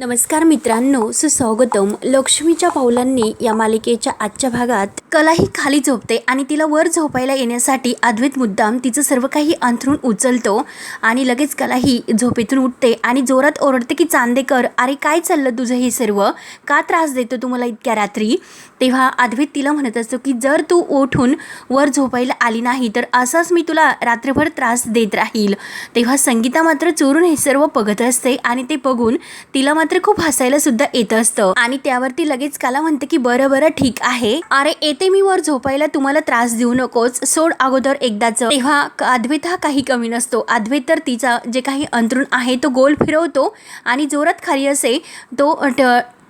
नमस्कार मित्रांनो, सुस्वागतम. लक्ष्मीच्या पावलांनी या मालिकेच्या आजच्या भागात कला ही खाली झोपते आणि तिला वर झोपायला येण्यासाठी अद्वैत मुद्दाम तिचं सर्व काही अंथरूण उचलतो आणि लगेच कला ही झोपेतून उठते आणि जोरात ओरडते की चांदेकर, अरे काय चाललं तुझं हे सर्व? का त्रास देतो तुम्हाला इतक्या रात्री? तेव्हा अद्वैत तिला म्हणत असतो की जर तू उठून वर झोपायला आली नाही तर असाच मी तुला रात्रभर त्रास देत राहील. तेव्हा संगीता मात्र चोरून हे सर्व बघत असते आणि ते बघून तिला मात्र खूप हसायला सुद्धा येत असतं आणि त्यावरती लगेच कला म्हणते की बरं बरं ठीक आहे, अरे येते मी वर झोपायला, तुम्हाला त्रास देऊ नकोस, सोड अगोदर एकदाच. तेव्हा अद्वैत हा काही कमी नसतो. अद्वैत तर तिचा जे काही अंथरूण आहे तो गोल फिरवतो आणि जोरात खाली असे तो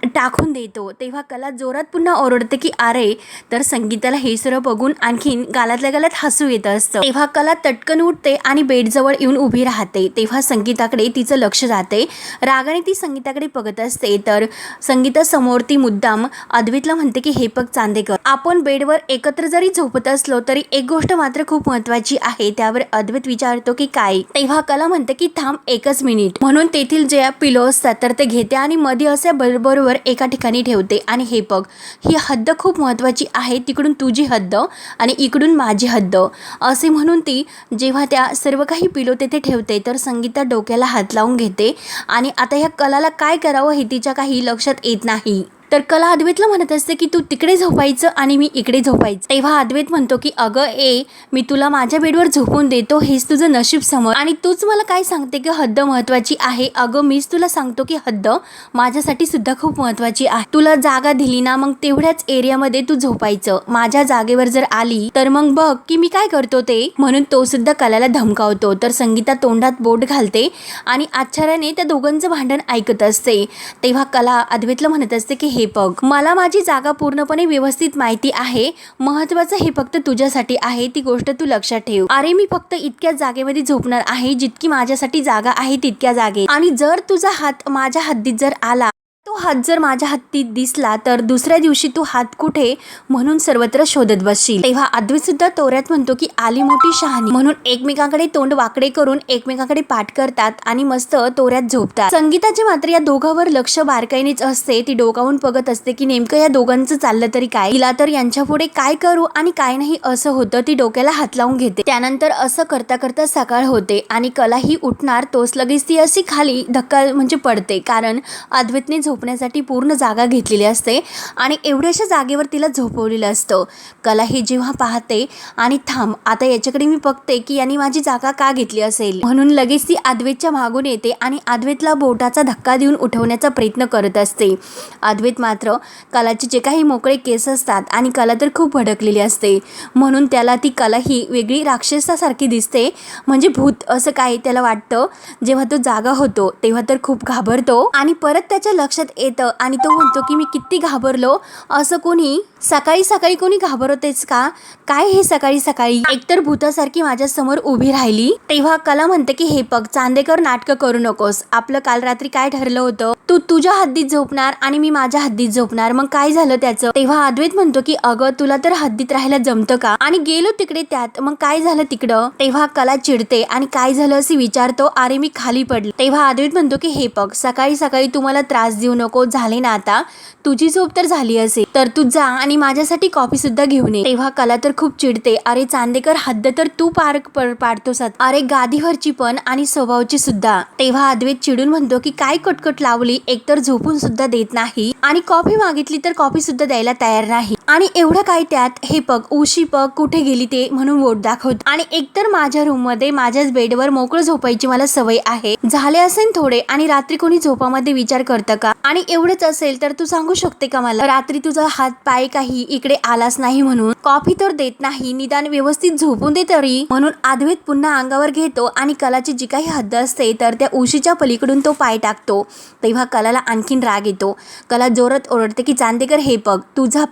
टाकून देतो. तेव्हा कला जोरात पुन्हा ओरडते की अरे, तर संगीताला हे सर्व बघून आणखीन गालातल्या गालात हसू येत असतं. तेव्हा कला तटकन उठते आणि बेडजवळ येऊन उभी राहते. तेव्हा संगीताकडे तिचं लक्ष जाते. रागाने ती संगीताकडे बघत असते तर संगीता समोर ती मुद्दाम अद्वैतला म्हणते की हे बघ चांदेकर, आपण बेडवर एकत्र जरी झोपत असलो तरी एक गोष्ट मात्र खूप महत्वाची आहे. त्यावर अद्वैत विचारतो की काय? तेव्हा कला म्हणते की थांब एकच मिनिट, म्हणून तेथील जे पिलो असतात तर ते घेते आणि मध्ये असे बरोबर एका ठिकाणी ठेवते आणि हे बघ, ही हद्द खूप महत्त्वाची आहे, तिकडून तुझी हद्द आणि इकडून माझी हद्द, असे म्हणून ती जेव्हा त्या सर्व काही पिलो तेथे ठेवते तर संगीता डोक्याला हात लावून घेते आणि आता ह्या कलाला काय करावं हे तिच्या काही लक्षात येत नाही. तर कला अद्वैतला म्हणत असते की तू तिकडे झोपायचं आणि मी इकडे झोपायचं. तेव्हा अद्वैत म्हणतो की अगं ए, मी तुला माझ्या बेडवर झोपून देतो, हेच तुझं नशीब समज, आणि तूच मला काय सांगते की हद्द महत्वाची आहे? अगं मीच तुला सांगतो की हद्द माझ्यासाठी सुद्धा खूप महत्वाची आहे. तुला जागा दिली ना, मग तेवढ्याच एरियामध्ये तू झोपायचं. माझ्या जागेवर जर आली तर मग बघ की मी काय करतो ते, म्हणून तो सुद्धा कलाला धमकावतो. तर संगीता तोंडात बोट घालते आणि आश्चर्याने त्या दोघांचं भांडण ऐकत असते. तेव्हा कला अद्वैतला म्हणत असते की हे बघ, मला माझी जागा पूर्णपणे व्यवस्थित माहिती आहे, महत्वाचं हे फक्त तुझ्यासाठी आहे, ती गोष्ट तू लक्षात ठेव. अरे मी फक्त इतक्या जागेमध्ये झोपणार आहे जितकी माझ्यासाठी जागा आहे तितक्या जागेत, आणि जर तुझा हात माझ्या हद्दीत जर आला, तो हात जर माझ्या हद्दीत दिसला तर दुसऱ्या दिवशी तू हात कुठे म्हणून सर्वत्र शोधत बसशील. तेव्हा अद्वैत सुद्धा तोऱ्यात म्हणतो की आली मोठी शहाणी, म्हणून एकमेकांकडे तोंड वाकडे करून एकमेकांकडे पाठ करतात आणि मस्त तोऱ्यात झोपतात. संगीताचे मात्र या दोघांवर लक्ष बारकाईनेच असते. ती डोकावून बघत असते की नेमकं या दोघांचं चाललं तरी काय, तिला तर यांच्या पुढे काय करू आणि काय नाही असं होतं. ती डोक्याला हात लावून घेते. त्यानंतर असं करता करता सकाळ होते आणि कला ही उठणार तोच लगेच ती अशी खाली धक्का म्हणजे पडते, कारण अद्वैतने झोपण्यासाठी पूर्ण जागा घेतलेली असते आणि एवढ्याशा जागेवर तिला झोपवलेलं असतं. कला हे जेव्हा पाहते आणि थांब, आता याच्याकडे मी बघते की यांनी माझी जागा का घेतली असेल, म्हणून लगेच ती अद्वैतच्या मागून येते आणि अद्वैतला बोटाचा धक्का देऊन उठवण्याचा प्रयत्न करत असते. अद्वैत मात्र कलाचे जे काही मोकळे केस असतात आणि कला तर खूप भडकलेली असते, म्हणून त्याला ती कला ही वेगळी राक्षसासारखी दिसते, म्हणजे भूत असं काही त्याला वाटतं. जेव्हा तो जागा होतो तेव्हा तर खूप घाबरतो आणि परत त्याच्या लक्षात येतं आणि तो म्हणतो की मी किती घाबरलो, असं कोणी सकाळी सकाळी कोणी घाबरतेस का? काय हे सकाळी सकाळी एकतर भूतासारखी माझ्या समोर उभी राहिली. तेव्हा कला म्हणते की हे बघ चांदेकर, नाटकं करू नकोस, आपलं काल रात्री काय ठरलं होतं, तू तुझ्या हद्दीत झोपणार आणि मी माझ्या हद्दीत झोपणार, मग काय झालं त्याचं? तेव्हा अद्वैत म्हणतो की अगं तुला तर हद्दीत राहायला जमतं का, आणि गेलो तिकडे त्यात, मग काय झालं तिकडं? तेव्हा कला चिडते आणि काय झालं असे विचारतो. अरे मी खाली पडले. तेव्हा अद्वैत म्हणतो की हे बघ, सकाळी सकाळी तुम्हाला त्रास देऊ नको, झाले ना आता, तुझी झोप तर झाली असेल तर तू जा आणि माझ्यासाठी कॉफी सुद्धा घेऊन ये. तेव्हा कला तर खूप चिडते. अरे चांदेकर, हद्द तर तू पाडतोस, अरे गादीवरची पण आणि स्वभावची सुद्धा. तेव्हा अद्वैत चिडून म्हणतो की काय कटकट लावली, एकतर झोपून सुद्धा देत नाही आणि कॉफी मागितली तर कॉफी सुद्धा द्यायला तयार नाही, आणि एवढं काय त्यात, हे बघ उशी बघ कुठे गेली ते म्हणून वोट दाखवत, आणि एकतर माझ्या रूम मध्ये माझ्याच बेडवर मोकळं झोपायची मला सवय आहे, झाले असेल थोडे, आणि रात्री कोणी झोपामध्ये विचार करतं का? आणि एवढंच असेल तर तू सांगू शकते का मला रात्री तुझा हात पाय काही इकडे आलाच नाही म्हणून? कॉफी तर देत नाही, निदान व्यवस्थित झोपून दे तरी. म्हणून अद्वैत पुन्हा अंगावर घेतो आणि कलाची जी काही हद्द असते तर त्या उशीच्या पलीकडून तो पाय टाकतो. तेव्हा कलाला आणखीन राग येतो. कला जोरात ओरडते की चांदेकर, हे बघ तुझा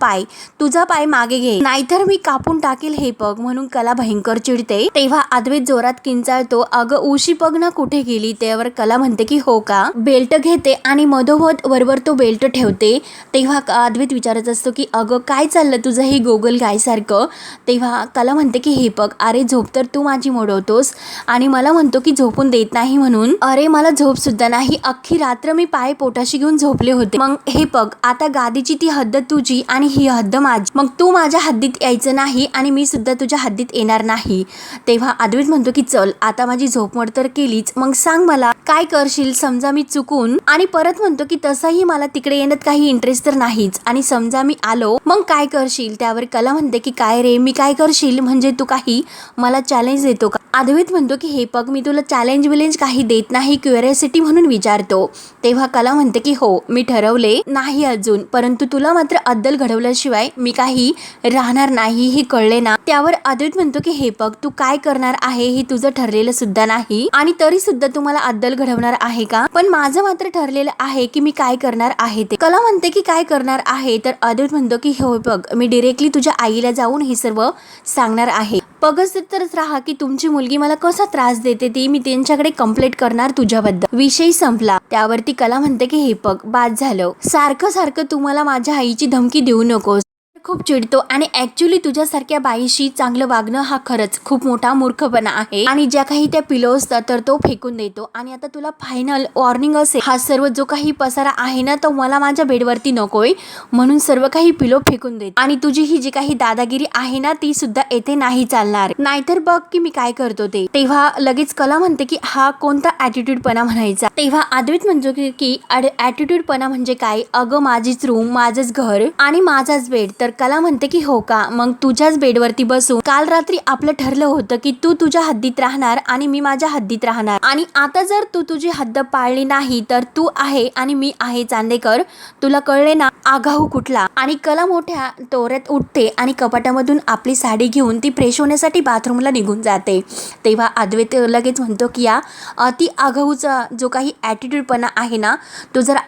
पाय मागे घे, नाहीतर मी कापून टाकेल, हे बघ, म्हणून कला भयंकर चिडते. तेव्हा अद्वैत जोरात किंचाळतो, अगं उशी बघ ना कुठे गेली. त्यावर कला म्हणते की हो का. बेल्ट घेते आणि मधोमध बोलत वरवर तो बेल्ट ठेवते तेव्हा अद्वैत विचारत असतो की अगं काय चाललं तुझं हे गोगल गायसारखं. तेव्हा कला म्हणते की हे बघ, अरे झोप तर तू माझी मोडवतोस आणि मला म्हणतो की झोपून देत नाही म्हणून. अरे मला झोप सुद्धा नाही, अख्खी रात्र मी पाय पोटाशी घेऊन झोपले होते. मग हे बघ, आता गादीची ती हद्द तुझी आणि ही हद्द माझी. मग तू माझ्या हद्दीत यायचं नाही आणि मी सुद्धा तुझ्या हद्दीत येणार नाही. तेव्हा अद्वैत म्हणतो की चल आता माझी झोपमोड तर केलीच, मग सांग मला काय करशील समजा मी चुकून. आणि परत म्हणतो की तसंही मला तिकडे येण्यात काही इंटरेस्ट तर नाहीच आणि समजा मी आलो मग काय करशील. त्यावर कला म्हणते की काय रे, मी काय करशील म्हणजे तू काही मला चॅलेंज देतो का. अद्वैत म्हणतो की हे बघ, मी तुला चॅलेंज विलेंज काही देत नाही, क्युरिओसिटी म्हणून विचारतो. तेव्हा कला म्हणते की हो मी ठरवले नाही अजून, परंतु तुला मात्र अद्दल घडवल्याशिवाय मी काही राहणार नाही, हे कळले ना. त्यावर अद्वैत म्हणतो की हे बघ, तू काय करणार आहे हे तुझं ठरलेलं सुद्धा नाही आणि तरी सुद्धा तू मला अद्दल घडवणार आहे का. पण माझं मात्र ठरलेलं आहे की मी काय करणार आहे ते. कला म्हणते की काय करणार आहे, तर अद्वैत म्हणतो की हो बघ, मी डिरेक्टली तुझ्या आईला जाऊन हे सर्व सांगणार आहे. बघत तरच राहा की तुमची मुलगी मला कसा त्रास देते ती मी त्यांच्याकडे कंप्लेंट करणार तुझ्याबद्दल. विषय संपला. त्यावरती कला म्हणते की हे बघ, बाद झालं, सारखं सारखं तू मला माझ्या आईची धमकी देऊ नकोस. खूप चिडतो आणि ऍक्च्युली तुझ्यासारख्या बाईशी चांगलं वागणं हा खरंच खूप मोठा मूर्खपणा आहे. आणि ज्या काही त्या पिलो असतात तर तो फेकून देतो. आणि आता तुला फायनल वॉर्निंग असेल, हा सर्व जो काही पसारा आहे ना तो मला माझ्या बेडवरती नकोय, म्हणून सर्व काही पिलो फेकून देत आणि तुझी ही जी काही दादागिरी आहे ना ती सुद्धा येथे नाही चालणार, नाहीतर बघ की मी काय करतो ते. तेव्हा लगेच कला म्हणते की हा कोणता ऍटिट्यूड पणा म्हणायचा. तेव्हा अद्वैत म्हणतो की ऍटिट्यूड पणा म्हणजे काय, अगं माझीच रूम, माझंच घर आणि माझाच बेड. तर कला म्हणते की हो का, मग तुझ्याच बेडवरती बसून काल रात्री आपलं ठरलं होतं की तू तुझ्या हद्दीत राहणार आणि मी माझ्या हद्दीत राहणार आणि आता जर तू तुझी हद्द पाळली नाही तर तू आहे आणि मी आहे चांदेकर, तुला कळले ना आगाऊ कुठला. आणि कला मोठ्या तोऱ्यात उठते आणि कपाटामधून आपली साडी घेऊन ती फ्रेश होण्यासाठी बाथरूमला निघून जाते. तेव्हा अद्वैत लगेच म्हणतो की या अति आगाऊचा जो काही ऍटिट्यूडपणा आहे ना तो जरा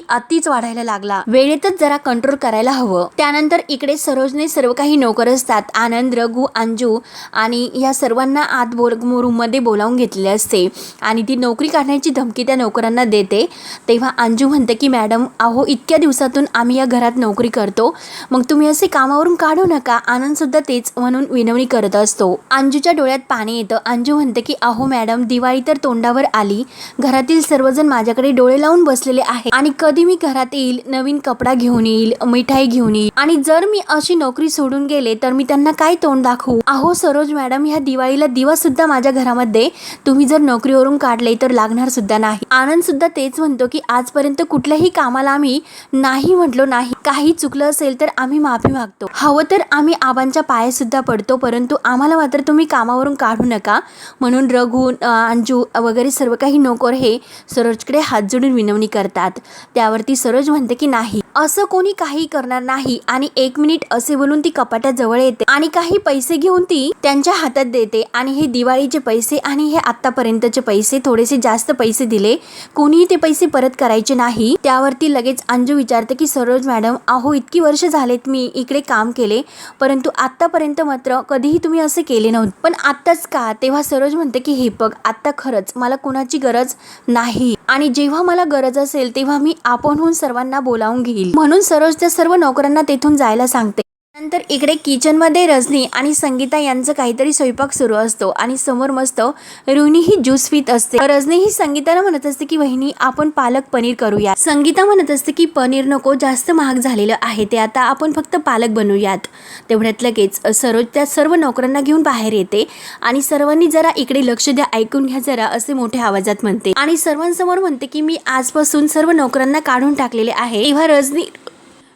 अतिच वाढायला लागला, वेळेतच जरा कंट्रोल करायला हवं. त्यानंतर इकडे सरोजने सर्व काही नोकर असतात, आनंद, रघु, अंजू आणि या सर्वांना आत रूम मध्ये बोलावून घेतलेले असते आणि ती नोकरी काढण्याची धमकी त्या नोकरांना देते. तेव्हा अंजू म्हणते की मॅडम अहो इतक्या दिवसातून आम्ही या घरात नोकरी करतो, मग तुम्ही असे कामावरून काढू नका. आनंद सुद्धा तेच म्हणून विनवणी करत असतो. अंजूच्या डोळ्यात पाणी येतं. अंजू म्हणते की अहो मॅडम दिवाळी तर तोंडावर आली, घरातील सर्वजण माझ्याकडे डोळे लावून बसलेले आहे आणि कधी मी घरात येईल, नवीन कपडा घेऊन येईल, मिठाई घेऊन येईल आणि जर मी अशी नोकरी सोडून गेले तर मी त्यांना काय तोंड दाखवू. अहो सरोज मॅडम, ह्या दिवाळीला दिवस सुद्धा माझ्या घरामध्ये तुम्ही जर नोकरीवरून काढले तर लागणार सुद्धा नाही. आनंद सुद्धा तेच म्हणतो की आजपर्यंत कुठल्याही कामाला आम्ही नाही म्हटलो नाही, काही चुकलं असेल तर आम्ही माफी मागतो, हवं तर आम्ही आबांच्या पाया सुद्धा पडतो, परंतु आम्हाला मात्र तुम्ही कामावरून काढू नका. म्हणून रघु, अंजू वगैरे सर्व काही नोकर हे सरोजकडे हात जोडून विनवणी करतात. त्यावरती सरोज म्हणते की नाही, असं कोणी काही करणार नाही. आणि 1 मिनिट असे बोलून ती कपाटा जवळ येते आणि काही पैसे घेऊन ती त्यांच्या हातात देते. आणि हे दिवाळीचे पैसे आणि हे आतापर्यंतचे पैसे, थोडेसे जास्त पैसे दिले, कोणीही ते पैसे परत करायचे नाही. त्यावरती लगेच अंजू विचारते की सरोज मॅडम अहो इतकी वर्ष झालेत मी इकडे काम केले, परंतु आतापर्यंत मात्र कधीही तुम्ही असे केले नव्हते, पण आत्ताच का. तेव्हा सरोज म्हणते की हे बघ, आता खरंच मला कुणाची गरज नाही आणि जेव्हा मला गरज असेल तेव्हा मी आपणहून सर्वांना बोलावून घेईल. म्हणून सरोज त्या सर्व नोकरांना तेथून जायला सांगते. नंतर इकडे किचनमध्ये रजनी आणि संगीता यांचं काहीतरी स्वयंपाक सुरू असतो आणि समोर मस्त रोहिणी ही ज्यूस पित असते. रजनी ही संगीताला म्हणत असते की वहिनी आपण पालक पनीर करूया. संगीता म्हणत असते की पनीर नको, जास्त महाग झालेलं आहे ते, आता आपण फक्त पालक बनवूयात. तेवढ्यात लगेच सरोज त्या सर्व नोकरांना घेऊन बाहेर येते आणि सर्वांनी जरा इकडे लक्ष द्या, ऐकून घ्या जरा, असे मोठ्या आवाजात म्हणते आणि सर्वांसमोर म्हणते की मी आजपासून सर्व नोकरांना काढून टाकलेले आहे. तेव्हा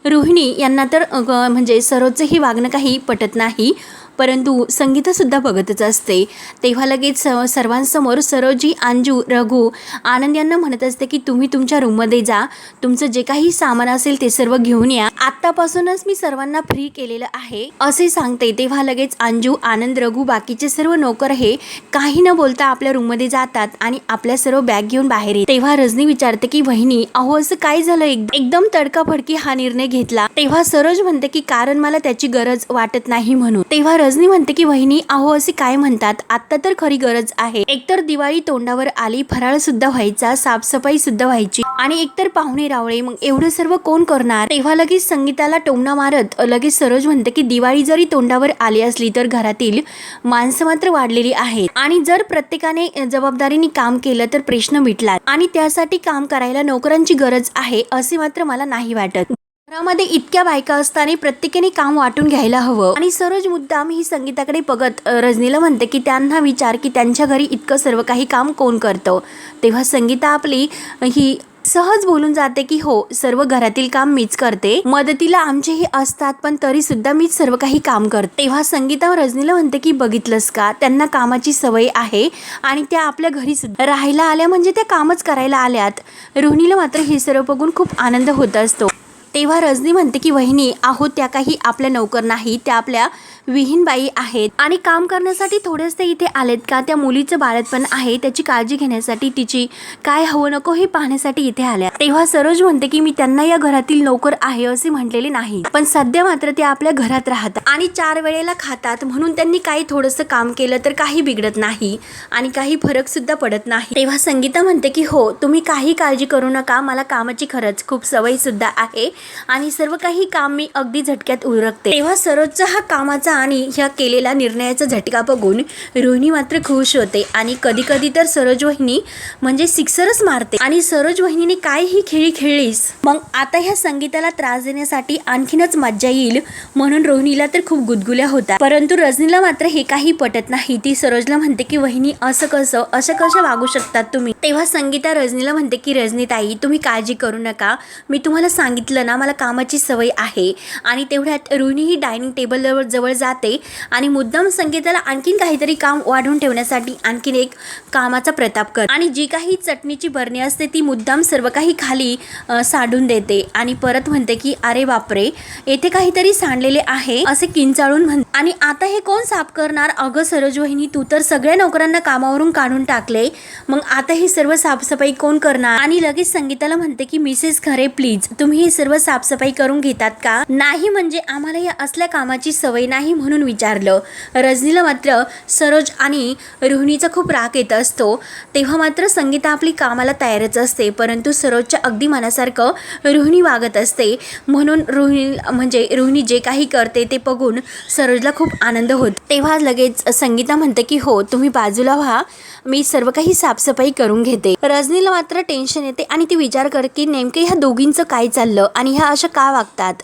रोहिणी यांना तर म्हणजे सरोजचं हे वागणं काही पटत नाही, परंतु संगीता सुद्धा बघतच असते. तेव्हा लगेच सर्वांसमोर सरोजी, अंजू, रघु, आनंद यांना म्हणत असते की तुम्ही तुमच्या रूममध्ये जा, तुमचं जे काही सामान असेल ते सर्व घेऊन या, आत्तापासूनच मी सर्वांना फ्री केलेलं आहे असे सांगते. तेव्हा लगेच अंजू, आनंद, रघु, बाकीचे सर्व नोकर हे काही न बोलता आपल्या रूममध्ये जातात आणि आपल्या सर्व बॅग घेऊन बाहेर येतात. तेव्हा रजनी विचारते की वहिनी अहो असं काय झालं, एकदम तडकाफडकी हा निर्णय घेतला. तेव्हा सरोज म्हणते की कारण मला त्याची गरज वाटत नाही म्हणून. तेव्हा रजनी म्हणते की वहिनी अहो असे काय म्हणतात, आता तर खरी गरज आहे. एकतर दिवाळी तोंडावर आली, फराळ सुद्धा व्हायचा, साफसफाई सुद्धा व्हायची आणि एकतर पाहुणे रावळे, मग एवढं सर्व कोण करणार? तेव्हा लगेच संगीताला टोमणा मारत लगेच सरोज म्हणते की दिवाळी जरी तोंडावर आली असली तर घरातील माणसं मात्र वाढलेली आहेत आणि जर प्रत्येकाने जबाबदारीने काम केलं तर प्रश्न मिटला आणि त्यासाठी काम करायला नोकरांची गरज आहे असे मात्र मला नाही वाटत. घरामध्ये इतक्या बायका असताना प्रत्येकाने काम वाटून घ्यायला हवं. आणि सरोज मुद्दाम ही संगीताकडे बघत रजनीला म्हणते की त्यांना विचार की त्यांच्या घरी इतकं सर्व काही काम कोण करतं. तेव्हा संगीता आपली ही सहज बोलून जाते की हो, सर्व घरातील काम मीच करते, मदतीला आमचेही असतात पण तरी सुद्धा मीच सर्व काही काम करते. तेव्हा संगीता रजनीला म्हणते की बघितलंस का, त्यांना कामाची सवय आहे आणि त्या आपल्या घरी सुद्धा राहायला आल्या म्हणजे त्या कामच करायला आल्यात. रोहिणीला मात्र हे सर्व बघून खूप आनंद होत असतो. तेव्हा रजनी म्हणते की वहिनी आहो, त्या काही आपल्या नौकर नाही, त्या आपल्या विहीनबाई आहेत आणि काम करण्यासाठी थोडेच ते इथे आलेत का, त्या मुलीचं बाळंतपण आहे त्याची काळजी घेण्यासाठी, तिची काय हवं नको हे पाहण्यासाठी इथे आल्या. तेव्हा सरोज म्हणते की मी त्यांना या घरातील नोकर आहे असे म्हटलेले नाही, पण सध्या मात्र ते आपल्या घरात राहतात आणि 4 वेळेला खातात म्हणून त्यांनी काही थोडंसं काम केलं तर काही बिघडत नाही आणि काही फरक सुद्धा पडत नाही. तेव्हा संगीता म्हणते की हो, तुम्ही काही काळजी करू नका, मला कामाची खरंच खूप सवय सुद्धा आहे आणि सर्व काही काम मी अगदी झटक्यात उरकते. तेव्हा सरोजचा हा कामाचा आणि ह्या केलेला निर्णयाचा झटका बघून रोहिणी मात्र खुश होते आणि कधी कधी तर सरोज वहिनी म्हणजे सिक्सरच मारते आणि सरोज वहिनीने काय ही खेळी खेळलीस, मग आता ह्या संगीताला त्रास देण्यासाठी आणखीनच मज्जा येईल म्हणून रोहिणीला तर खूप गुदगुल्या होता. परंतु रजनीला मात्र हे काही पटत नाही. ती सरोजला म्हणते की वहिनी असं कसं वागू शकतात तुम्ही. तेव्हा संगीता रजनीला म्हणते की रजनीताई तुम्ही काळजी करू नका, मी तुम्हाला सांगितलं ना मला कामाची सवय आहे. आणि तेवढ्यात रोहिणी ही डायनिंग टेबल जवळ जाते आणि मुद्दाम संगीताला आणखीन काहीतरी काम वाढवून ठेवण्यासाठी आणखीन एक कामाचा प्रताप कर आणि जी काही चटणीची बरणी असते ती मुद्दाम सर्व काही खाली सांडून देते आणि परत म्हणते की अरे बापरे, येथे काहीतरी सांडलेले आहे असे किंचाळून म्हणते. आणि आता हे कोण साफ करणार? अगं सरोज वहिनी, तू तर सगळ्या नोकरांना कामावरून काढून टाकले, मग आता हे सर्व साफसफाई कोण करणार? आणि लगेच संगीताला म्हणते की मिसेस खरे प्लीज तुम्ही हे सर्व साफसफाई करून घेतात का? नाही म्हणजे आम्हाला या असल्या कामाची सवय नाही म्हणून विचारलं. रजनीला मात्र सरोज आणि रोहिणीचा खूप राग येत असतो. तेव्हा मात्र संगीता आपली कामाला तयारच असते, परंतु सरोजच्या अगदी मनासारखं रोहिणी वागत असते म्हणून रोहिणी जे काही करते ते बघून सरोजला खूप आनंद होतो. तेव्हा लगेच संगीता म्हणते की हो, तुम्ही बाजूला व्हा, मी सर्व काही साफसफाई करून घेते. रजनीला मात्र टेन्शन येते आणि ती विचार करते की नेमके ह्या दोघींचं काय चाललं आणि ह्या अशा का वागतात.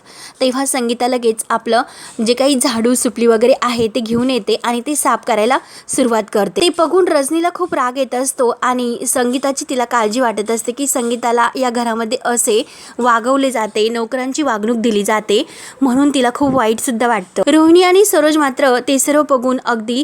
तेव्हा संगीता लगेच आपलं जे काही झाडू सुपली वगैरे आहे ते घेऊन येते आणि ते साफ करायला सुरुवात करते. ते बघून रजनीला खूप राग येत असतो आणि संगीताची तिला काळजी वाटत असते की संगीताला या घरामध्ये असे वागवले जाते, नोकरांची वागणूक दिली जाते म्हणून तिला खूप वाईट सुद्धा वाटतं. रोहिणी आणि सरोज मात्र ते सर्व बघून अगदी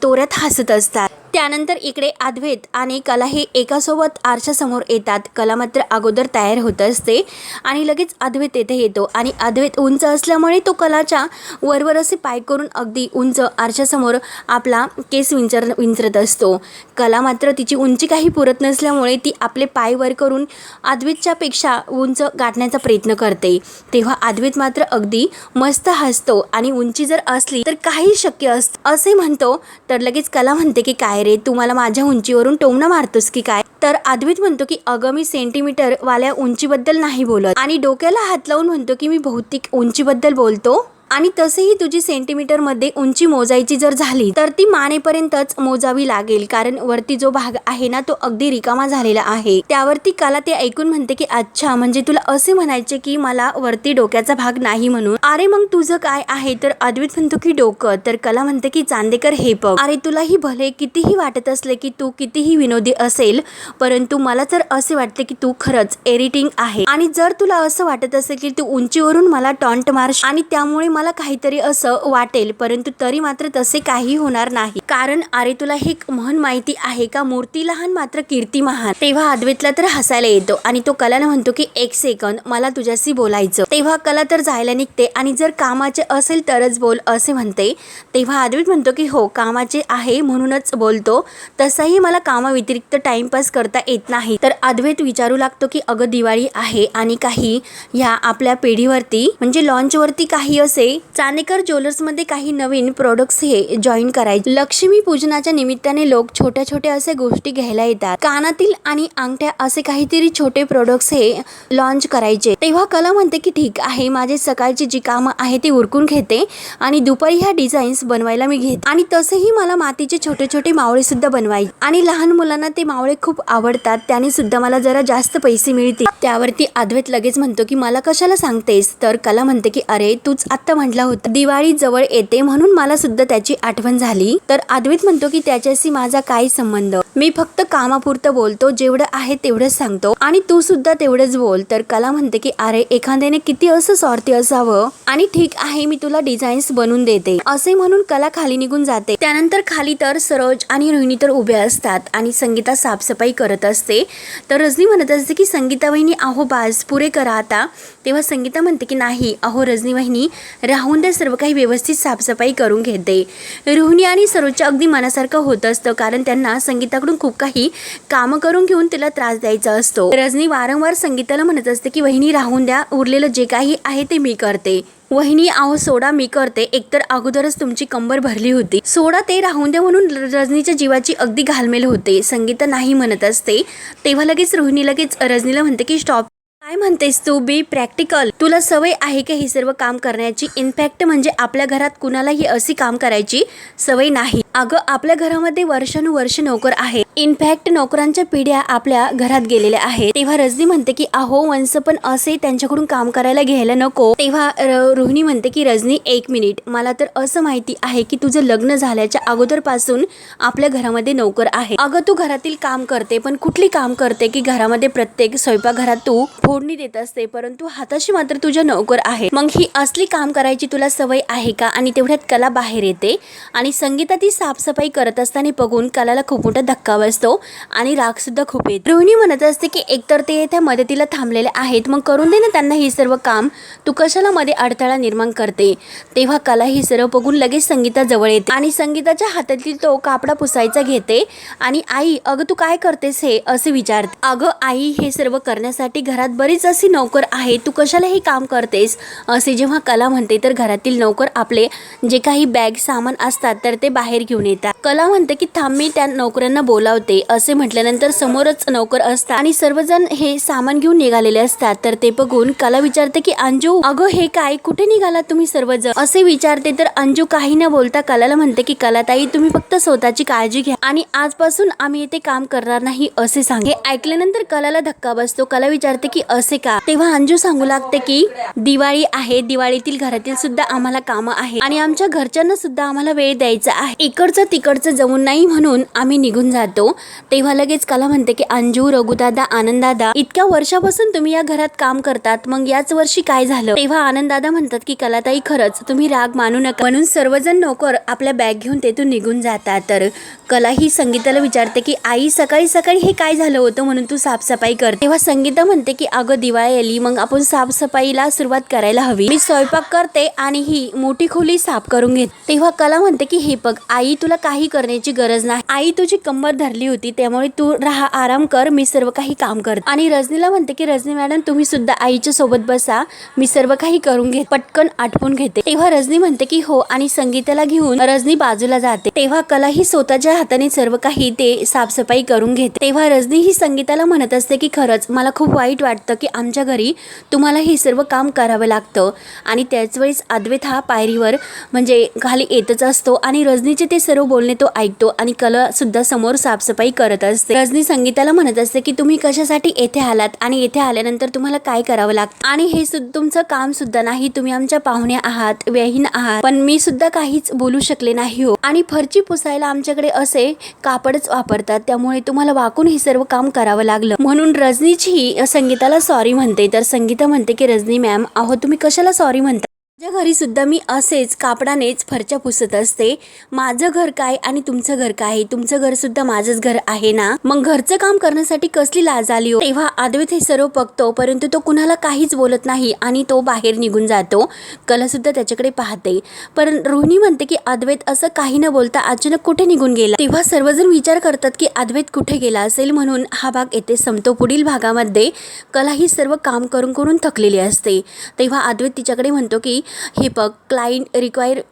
तोऱ्यात हसत असतात. त्यानंतर इकडे अद्वैत आणि कला हे एकासोबत आरशासमोर येतात. कला मात्र अगोदर तयार होत असते आणि लगेच अद्वैत येथे येतो आणि अद्वैत उंच असल्यामुळे तो कलाच्या वरवर असे पाय करून अगदी उंच आरशासमोर आपला केस विंचरत असतो. कला मात्र तिची उंची काही पुरत नसल्यामुळे ती आपले पाय वर करून अद्वैतच्या पेक्षा उंच गाठण्याचा प्रयत्न करते. तेव्हा अद्वैत मात्र अगदी मस्त हसतो आणि उंची जर असली तर काही शक्य असतं असे म्हणतो. तर लगेच कला म्हणते की काय रे, तू मला माझ्या उंचीवरून टोमणा मारतोस की काय? तर अद्वैत म्हणतो की अगं मी सेंटीमीटर वाल्या उंचीबद्दल नाही बोलत आणि डोक्याला हात लावून म्हणतो की मी भौतिक उंचीबद्दल बोलतो आणि तसेही तुझी सेंटीमीटरमध्ये उंची मोजायची जर झाली तर ती मानेपर्यंतच मोजावी लागेल, कारण वरती जो भाग आहे ना तो अगदी रिकामा झालेला आहे. त्यावरती कला ते ऐकून म्हणते की अच्छा, म्हणजे तुला असे म्हणायचे की मला वरती डोक्याचा भाग नाही म्हणून. अरे मग तुझं काय आहे? तर अद्वैत म्हणतो की डोकं. तर कला म्हणते की चांदेकर हे बघ, अरे तुलाही भले कितीही वाटत असले की तू कितीही विनोदी असेल, परंतु मला तर असे वाटते की तू खरंच एडिटिंग आहे आणि जर तुला असं वाटत असेल की तू उंचीवरून मला टॉन्ट मारशील आणि त्यामुळे मला काहीतरी असं वाटेल, परंतु तरी मात्र तसे काही होणार नाही, कारण अरे तुला हे म्हण माहिती आहे का, मूर्ती लहान मात्र कीर्ती महान. तेव्हा अद्वैतला तर हसायला येतो आणि तो कलाला म्हणतो की एक सेकंद, मला तुझ्याशी बोलायचं. तेव्हा कला तर जायला निघते आणि जर कामाचे असेल तरच बोल असे म्हणते. तेव्हा अद्वैत म्हणतो की हो कामाचे आहे म्हणूनच बोलतो, तसाही मला कामाव्यतिरिक्त टाइमपास करता येत नाही. तर अद्वैत विचारू लागतो की अगं दिवाळी आहे आणि काही ह्या आपल्या पेढीवरती म्हणजे लॉन्चवरती काही असे चांदेकर ज्वेलर्समध्ये काही नवीन प्रोडक्ट्स हे जॉईन करायचे। लक्ष्मी पूजनाच्या निमित्ताने लोक छोट्या छोट्या असे गोष्टी घ्यायला येतात। कानातील आणि अंगठ्या असे काहीतरी छोटे प्रोडक्ट्स हे लॉन्च करायचे। तेव्हा कला म्हणते की ठीक आहे, माझे सकाळची जी कामं आहे ती उरकून घेते आणि दुपारी ह्या डिझाईन्स बनवायला मी घेते। आणि तसेही मला मातीचे छोटे छोटे मावळे सुद्धा बनवायचे आणि लहान मुलांना ते मावळे खूप आवडतात, त्याने सुद्धा मला जरा जास्त पैसे मिळतील। त्यावरती अद्वैत लगेच म्हणतो की मला कशाला सांगतेस? तर कला म्हणते की अरे तूच आत्ता म्हटला होता दिवाळी जवळ येते म्हणून मला सुद्धा त्याची आठवण झाली। तर अद्वैत म्हणतो की त्याच्याशी माझा काय संबंध, मी फक्त कामापुरतं बोलतो, जेवढं आहे तेवढंच सांगतो आणि तू सुद्धा तेवढंच बोल। तर कला म्हणते की अरे एखाद्याने किती असं स्वार्थी असावं, आणि ठीक आहे मी तुला डिझाईन्स बनवून देते असे म्हणून कला खाली निघून जाते। त्यानंतर खाली तर सरोज आणि रोहिणी तर उभ्या असतात आणि संगीता साफसफाई करत असते। तर रजनी म्हणत असते की संगीता वहिनी अहो बास पुरे करा आता। तेव्हा संगीता म्हणते की नाही अहो रजनी वहिनी राहून द्या, सर्व काही व्यवस्थित साफसफाई करून घेते। रोहिणी आणि सरोजच्या अगदी मनासारखं होत असतं, कारण त्यांना संगीताकडून खूप काही कामं करून घेऊन तिला त्रास द्यायचा असतो। रजनी वारंवार संगीताला म्हणत असते की वहिनी राहून द्या, उरलेलं जे काही आहे ते मी करते। वहिनी अहो सोडा मी करते, एकतर अगोदरच तुमची कंबर भरली होती, सोडा ते राहून द्या म्हणून रजनीच्या जीवाची अगदी घालमेल होते। संगीता नाही म्हणत असते। तेव्हा लगेच रोहिणी लगेच रजनीला म्हणते की स्टॉप, काय म्हणतेस तू, बी प्रॅक्टिकल, तुला सवय आहे का हे सर्व काम करण्याची? इनफॅक्ट म्हणजे आपल्या घरात कुणालाही अशी काम करायची सवय नाही। अगं आपल्या घरामध्ये वर्षानुवर्ष नोकर आहे, इनफॅक्ट नोकरांच्या पिढ्या आपल्या घरात गेलेल्या आहेत। तेव्हा रजनी म्हणते की अहो वंश पण असे त्यांच्याकडून काम करायला घ्यायला नको। तेव्हा रोहिणी म्हणते की रजनी एक मिनिट, मला तर असं माहिती आहे की तुझं लग्न झाल्याच्या अगोदरपासून आपल्या घरामध्ये नोकर आहे। अगं तू घरातील काम करते, पण कुठली काम करते की घरामध्ये प्रत्येक स्वयंपाकघरात तू फोडणी देत असते, परंतु हाताशी मात्र तुझ्या नोकर आहे। मग ही असली काम करायची तुला सवय आहे का? आणि तेवढ्यात कला बाहेर येते आणि संगीता ती साफसफाई करत असताना बघून कलाला खूप मोठा धक्का बसतो आणि राग सुद्धा खूप येतो। रोहिणी म्हणत असते की एकतर ते त्या मदतीला थांबलेले आहेत, मग करून दे ना त्यांना ही सर्व काम, तू कशाला मध्ये अडथळा निर्माण करते? तेव्हा कला ही सर्व बघून लगेच संगीता जवळ येते आणि संगीताच्या हातातील तो कापडा पुसायचा घेते आणि आई अगं तू काय करतेस हे असे विचारते। अगं आई हे सर्व करण्यासाठी घरात बरीच अशी नोकर आहे, तू कशाला हे काम करतेस असे जेव्हा कला म्हणते तर घरातील नोकर आपले जे काही बॅग सामान असतात तर ते बाहेर घेऊन येतात। कला म्हणते की थांब मी त्या नोकरांना बोलावते असे म्हटल्यानंतर समोरच नोकर असतात आणि सर्वजण हे सामान घेऊन निघालेले असतात। तर ते बघून कला विचारते की अंजू अगं हे काय, कुठे निघालात तुम्ही सर्वजण असे विचारते। तर अंजू काही न बोलता कलाला म्हणते की कलाताई तुम्ही फक्त स्वतःची काळजी घ्या आणि आजपासून आम्ही इथे काम करणार नाही असे सांग। हे ऐकल्यानंतर कलाला धक्का बसतो। कला विचारते की असे का? तेव्हा अंजू सांगू लागते की दिवाळी आहे, दिवाळीतील घरातील सुद्धा आम्हाला कामं आहे आणि आमच्या घरच्यांना सुद्धा आम्हाला वेळ द्यायचा आहे, इकडचं तिकडचं जमून नाही म्हणून आम्ही निघून जातो। तेव्हा लगेच कला म्हणते की अंजू रघुदादा आनंददादा इतक्या वर्षापासून तुम्ही या घरात काम करतात, मग याच वर्षी काय झालं? तेव्हा आनंददादा म्हणतात की कलाताई खरंच तुम्ही राग मानू नका, म्हणून सर्वजण नोकर आपल्या बॅग घेऊन तेथून निघून जातात। तर कला ही संगीताला विचारते की आई सकाळी सकाळी हे काय झालं होतं म्हणून तू साफसफाई कर? तेव्हा संगीता म्हणते की अगं दिवाळी आली, मग आपण साफसफाईला सुरुवात करायला हवी, मी स्वयंपाक करते आणि ही मोठी खोली साफ करून घेते। तेव्हा कला म्हणते की हे बघ आई तुला काही करण्याची गरज नाही, आई तुझी कंबर धरली होती त्यामुळे तू राहा, आराम कर, मी सर्व काही काम करते। आणि रजनीला म्हणते की रजनी मॅडम तुम्ही सुद्धा आईच्या सोबत बसा, मी सर्व काही करून घेते, पटकन आटपून घेते। तेव्हा रजनी म्हणते की हो आणि संगीताला घेऊन रजनी बाजूला जाते। तेव्हा कला ही स्वतःच्या हाताने सर्व काही ते साफसफाई करून घेते। तेव्हा रजनी ही संगीताला म्हणत असते की खरंच मला खूप वाईट वाटतं की आमच्या घरी तुम्हाला हे सर्व काम करावं लागतं। आणि त्याच वेळेस अद्वैत हा पायरीवर म्हणजे खाली येतच असतो आणि रजनीचे ते सर्व बोलणे तो ऐकतो आणि कला सुद्धा समोर साफसफाई करत असते। रजनी संगीताला म्हणत असते की तुम्ही कशासाठी येथे आलात आणि येथे आल्यानंतर तुम्हाला काय करावं लागतं आणि हे तुमचं काम सुद्धा नाही, तुम्ही आमच्या पाहुण्या आहात, व्यहीन आहात, पण मी सुद्धा काहीच बोलू शकले नाही हो। आणि फरची पुसायला आमच्याकडे असे कापडच वापरतात, त्यामुळे तुम्हाला वाकून हे सर्व काम करावं लागलं, म्हणून रजनीची संगीताला सॉरी म्हणते। तर संगीता म्हणते की रजनी मॅम अहो तुम्ही कशाला सॉरी म्हणता, माझ्या घरी सुद्धा मी असेच कापडानेच फरच्या पुसत असते, माझं घर काय आणि तुमचं घर काय, तुमचं घर सुद्धा माझंच घर आहे ना, मग घरचं काम करण्यासाठी कसली लाज आली हो? तेव्हा अद्वैत हे सर्व बघतो, परंतु तो कुणाला काहीच बोलत नाही आणि तो बाहेर निघून जातो। कला सुद्धा त्याच्याकडे पाहते, पण रोहिणी म्हणते की अद्वैत असं काही न बोलता अचानक कुठे निघून गेला? तेव्हा सर्वजण विचार करतात की अद्वैत कुठे गेला असेल, म्हणून हा भाग येथे संपतो। पुढील भागामध्ये कला ही सर्व काम करून करून थकलेली असते। तेव्हा अद्वैत तिच्याकडे म्हणतो की हे बघ क्लायंट रिक्वायरमेंट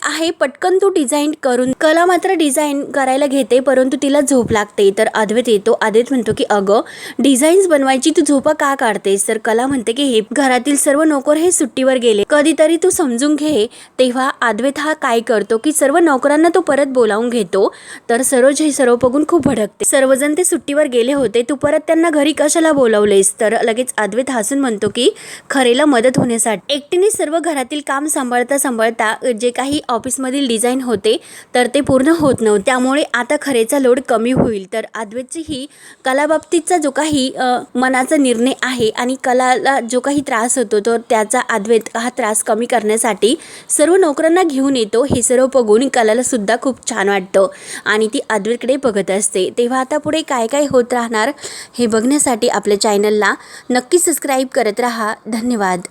आहे, पटकन तू डिझाईन करून. कला मात्र डिझाईन करायला घेते परंतु तिला झोप लागते. तर अद्वैत येतो. अद्वैत म्हणतो की अगं डिझाईन्स बनवायची तू झोपा का काढतेस. तर कला म्हणते की हे घरातील सर्व नोकर हे सुट्टीवर गेले, कधीतरी तू समजून घे. तेव्हा अद्वैत हा काय करतो की सर्व नोकरांना तो परत बोलावून घेतो. तर सरोज हे सर्व बघून खूप भडकते. सर्वजण ते सुट्टीवर गेले होते, तू परत त्यांना घरी कशाला बोलावलेस. तर लगेच अद्वैत हसून म्हणतो की खरेला मदत होण्यासाठी. एकटीने सर्व घरातील काम सांभाळता सांभाळता जे काही ऑफिसमधील डिझाईन होते तर ते पूर्ण होत नव्हते, त्यामुळे आता खरेचा लोड कमी होईल. तर अद्वैतची ही कलाबाबतीतचा जो काही मनाचा निर्णय आहे आणि कलाला जो काही त्रास होतो तर त्याचा अद्वैत हा त्रास कमी करण्यासाठी सर्व नोकरांना घेऊन येतो. हे सर्व बघून कलाला सुद्धा खूप छान वाटतं आणि ती अद्वैतकडे बघत असते. तेव्हा आता पुढे काय काय होत राहणार हे बघण्यासाठी आपल्या चॅनलला नक्की सबस्क्राईब करत राहा. धन्यवाद.